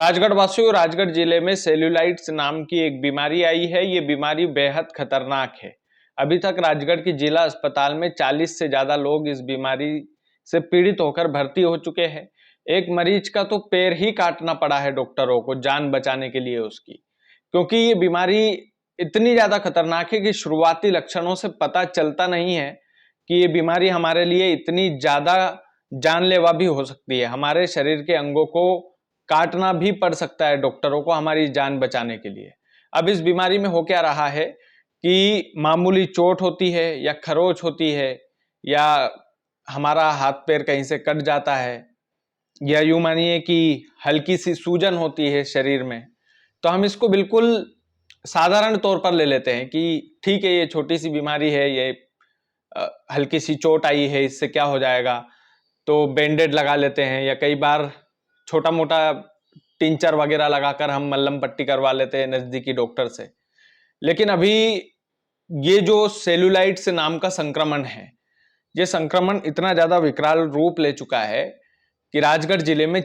राजगढ़ वासियों, राजगढ़ जिले में सेल्यूलाइट्स नाम की एक बीमारी आई है। ये बीमारी बेहद खतरनाक है। अभी तक राजगढ़ के जिला अस्पताल में 40 से ज्यादा लोग इस बीमारी से पीड़ित होकर भर्ती हो चुके हैं। एक मरीज का तो पैर ही काटना पड़ा है डॉक्टरों को जान बचाने के लिए उसकी, क्योंकि ये बीमारी इतनी ज्यादा खतरनाक है कि शुरुआती लक्षणों से पता चलता नहीं है कि ये बीमारी हमारे लिए इतनी ज्यादा जानलेवा भी हो सकती है। हमारे शरीर के अंगों को काटना भी पड़ सकता है डॉक्टरों को हमारी जान बचाने के लिए। अब इस बीमारी में हो क्या रहा है कि मामूली चोट होती है या खरोच होती है या हमारा हाथ पैर कहीं से कट जाता है या यूं मानिए कि हल्की सी सूजन होती है शरीर में, तो हम इसको बिल्कुल साधारण तौर पर ले लेते हैं कि ठीक है, ये छोटी सी बीमारी है, ये हल्की सी चोट आई है, इससे क्या हो जाएगा, तो बैंडेड लगा लेते हैं या कई बार छोटा मोटा टिंचर वगैरह लगाकर हम मल्लम पट्टी करवा लेते हैं नजदीकी डॉक्टर से। लेकिन अभी ये जो सेल्यूलाइट्स नाम का संक्रमण है, ये संक्रमण इतना ज्यादा विकराल रूप ले चुका है कि राजगढ़ जिले में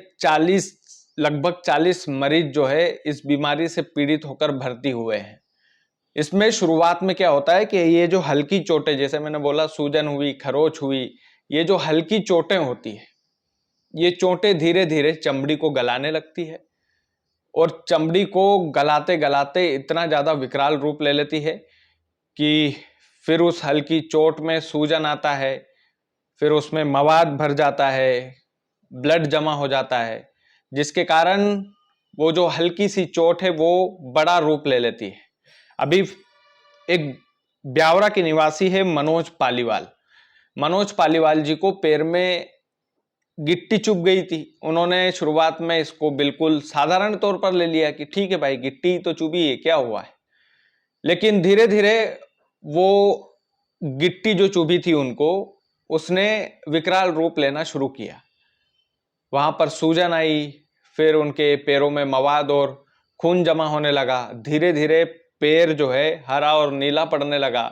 लगभग 40 मरीज जो है इस बीमारी से पीड़ित होकर भर्ती हुए हैं। इसमें शुरुआत में क्या होता है कि ये जो हल्की चोटें, जैसे मैंने बोला सूजन हुई, खरोच हुई, ये जो हल्की चोटें होती है, ये चोटें धीरे धीरे चमड़ी को गलाने लगती है और चमड़ी को गलाते गलाते इतना ज्यादा विकराल रूप ले लेती है कि फिर उस हल्की चोट में सूजन आता है, फिर उसमें मवाद भर जाता है, ब्लड जमा हो जाता है, जिसके कारण वो जो हल्की सी चोट है वो बड़ा रूप ले लेती है। अभी एक ब्यावरा के निवासी है मनोज पालीवाल जी को पैर में गिट्टी चुभ गई थी। उन्होंने शुरुआत में इसको बिल्कुल साधारण तौर पर ले लिया कि ठीक है भाई, गिट्टी तो चुभी है, क्या हुआ है। लेकिन धीरे धीरे वो गिट्टी जो चुभी थी उनको, उसने विकराल रूप लेना शुरू किया। वहां पर सूजन आई, फिर उनके पैरों में मवाद और खून जमा होने लगा। धीरे धीरे पैर जो है हरा और नीला पड़ने लगा।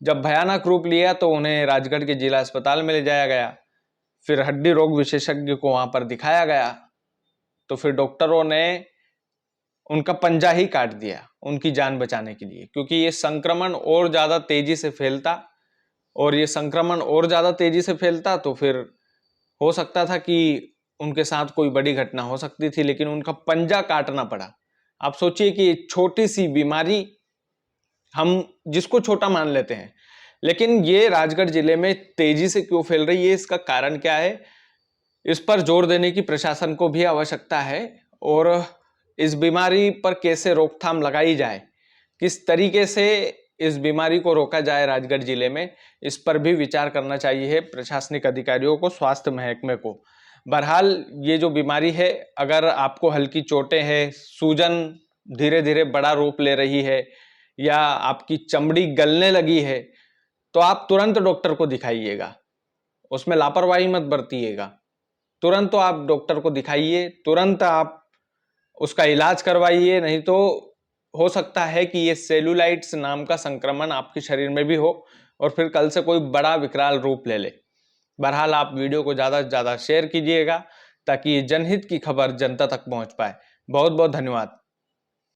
जब भयानक रूप लिया तो उन्हें राजगढ़ के जिला अस्पताल में ले जाया गया। फिर हड्डी रोग विशेषज्ञ को वहां पर दिखाया गया, तो फिर डॉक्टरों ने उनका पंजा ही काट दिया उनकी जान बचाने के लिए, क्योंकि ये संक्रमण और ज्यादा तेजी से फैलता तो फिर हो सकता था कि उनके साथ कोई बड़ी घटना हो सकती थी, लेकिन उनका पंजा काटना पड़ा। आप सोचिए कि छोटी सी बीमारी हम जिसको छोटा मान लेते हैं, लेकिन ये राजगढ़ जिले में तेजी से क्यों फैल रही है, इसका कारण क्या है, इस पर जोर देने की प्रशासन को भी आवश्यकता है। और इस बीमारी पर कैसे रोकथाम लगाई जाए, किस तरीके से इस बीमारी को रोका जाए राजगढ़ जिले में, इस पर भी विचार करना चाहिए प्रशासनिक अधिकारियों को, स्वास्थ्य महकमे को। बहरहाल ये जो बीमारी है, अगर आपको हल्की चोटें हैं, सूजन धीरे धीरे बड़ा रूप ले रही है या आपकी चमड़ी गलने लगी है, तो आप तुरंत डॉक्टर को दिखाइएगा, उसमें लापरवाही मत बरतिएगा। तुरंत तो आप डॉक्टर को दिखाइए, तुरंत आप उसका इलाज करवाइए, नहीं तो हो सकता है कि ये सेल्यूलाइट्स नाम का संक्रमण आपके शरीर में भी हो और फिर कल से कोई बड़ा विकराल रूप ले ले। बहरहाल आप वीडियो को ज्यादा से ज्यादा शेयर कीजिएगा ताकि ये जनहित की खबर जनता तक पहुंच पाए। बहुत बहुत धन्यवाद।